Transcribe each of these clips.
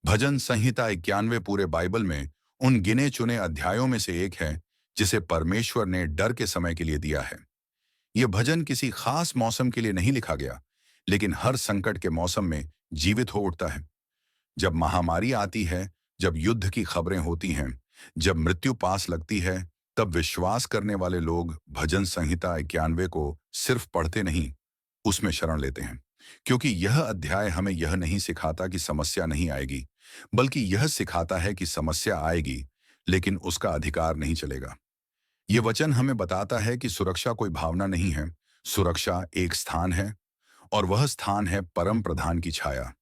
भजन संहिता 91 पूरे बाइबल में उन गिने चुने अध्यायों में से एक है जिसे परमेश्वर ने डर के समय के लिए दिया है। यह भजन किसी खास मौसम के लिए नहीं लिखा गया, लेकिन हर संकट के मौसम में जीवित हो उठता है। जब महामारी आती है, जब युद्ध की खबरें होती हैं, जब मृत्यु पास लगती है, तब विश्वास करने वाले लोग भजन संहिता 91 को सिर्फ पढ़ते नहीं, उसमें शरण लेते हैं। क्योंकि यह अध्याय हमें यह नहीं सिखाता कि समस्या नहीं आएगी, बल्कि यह सिखाता है कि समस्या आएगी, लेकिन उसका अधिकार नहीं चलेगा। यह वचन हमें बताता है कि सुरक्षा कोई भावना नहीं है, सुरक्षा एक स्थान है, और वह स्थान है परम प्रधान की छाया।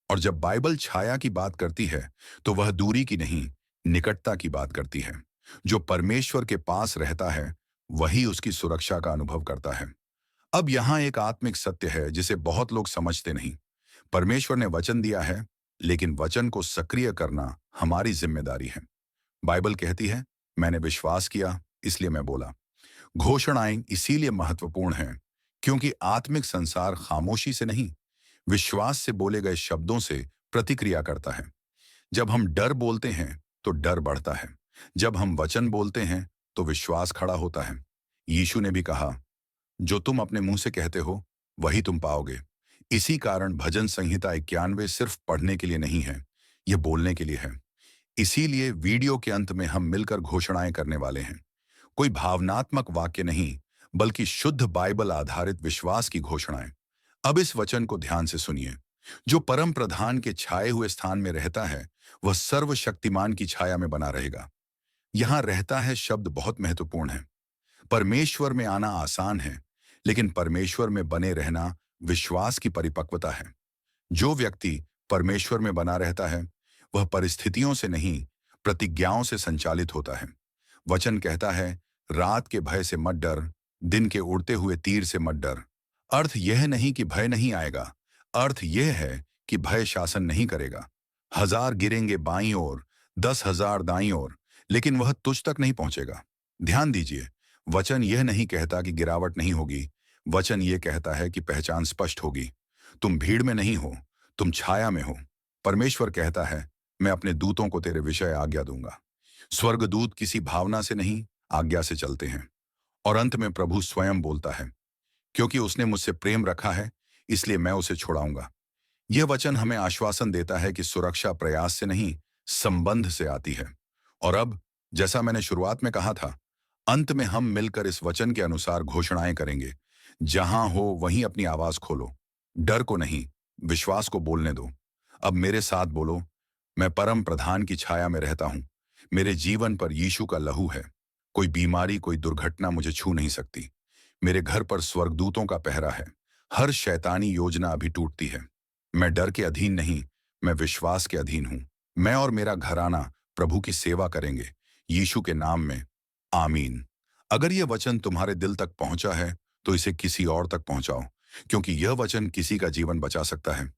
और जब बाइबल छाया की बात करती है, तो वह दूरी की नहीं, निकटता की बात करती है। जो परमेश्वर के पास रहता है, वही उसकी सुरक्षा का अनुभव करता है। अब यहाँ एक आत्मिक सत्य है जिसे बहुत लोग समझते नहीं। परमेश्वर ने वचन दिया है, लेकिन वचन को सक्रिय करना हमारी जिम्मेदारी है। बाइबल कहती है, मैंने विश्वास किया इसलिए मैं बोला। घोषणाएं इसीलिए महत्वपूर्ण हैं, क्योंकि आत्मिक संसार खामोशी से नहीं, विश्वास से बोले गए शब्दों से प्रतिक्रिया करता है। जब हम डर बोलते हैं तो डर बढ़ता है, जब हम वचन बोलते हैं तो विश्वास खड़ा होता है। यीशु ने भी कहा, जो तुम अपने मुंह से कहते हो वही तुम पाओगे। इसी कारण भजन संहिता 91 सिर्फ पढ़ने के लिए नहीं है, यह बोलने के लिए है। इसीलिए वीडियो के अंत में हम मिलकर घोषणाएं करने वाले हैं। कोई भावनात्मक वाक्य नहीं, बल्कि शुद्ध बाइबल आधारित विश्वास की घोषणाएं। अब इस वचन को ध्यान से सुनिए। जो परम प्रधान के छाए हुए स्थान में रहता है, वह सर्वशक्तिमान की छाया में बना रहेगा। यहां रहता है शब्द बहुत महत्वपूर्ण है। परमेश्वर में आना आसान है, लेकिन परमेश्वर में बने रहना विश्वास की परिपक्वता है। जो व्यक्ति परमेश्वर में बना रहता है, वह परिस्थितियों से नहीं, प्रतिज्ञाओं से संचालित होता है। वचन कहता है, रात के भय से मत डर, दिन के उड़ते हुए तीर से मत डर। अर्थ यह नहीं कि भय नहीं आएगा, अर्थ यह है कि भय शासन नहीं करेगा। 1000 गिरेंगे बाईं ओर, 10,000 दाईं ओर, लेकिन वह तुझ तक नहीं पहुंचेगा। ध्यान दीजिए, वचन यह नहीं कहता कि गिरावट नहीं होगी, वचन यह कहता है कि पहचान स्पष्ट होगी। तुम भीड़ में नहीं हो, तुम छाया में हो। परमेश्वर कहता है, मैं अपने दूतों को तेरे विषय आज्ञा दूंगा। स्वर्गदूत किसी भावना से नहीं, आज्ञा से चलते हैं। और अंत में प्रभु स्वयं बोलता है, क्योंकि उसने मुझसे प्रेम रखा है, इसलिए मैं उसे छोड़ाऊंगा। यह वचन हमें आश्वासन देता है कि सुरक्षा प्रयास से नहीं, संबंध से आती है। और अब, जैसा मैंने शुरुआत में कहा था, अंत में हम मिलकर इस वचन के अनुसार घोषणाएं करेंगे। जहां हो वहीं अपनी आवाज खोलो, डर को नहीं, विश्वास को बोलने दो। अब मेरे साथ बोलो, मैं परम प्रधान की छाया में रहता हूं। मेरे जीवन पर यीशु का लहू है। कोई बीमारी, कोई दुर्घटना मुझे छू नहीं सकती। मेरे घर पर स्वर्गदूतों का पहरा है। हर शैतानी योजना अभी टूटती है। मैं डर के अधीन नहीं, मैं विश्वास के अधीन हूं। मैं और मेरा घराना प्रभु की सेवा करेंगे, यीशु के नाम में, आमीन। अगर यह वचन तुम्हारे दिल तक पहुंचा है, तो इसे किसी और तक पहुंचाओ, क्योंकि यह वचन किसी का जीवन बचा सकता है।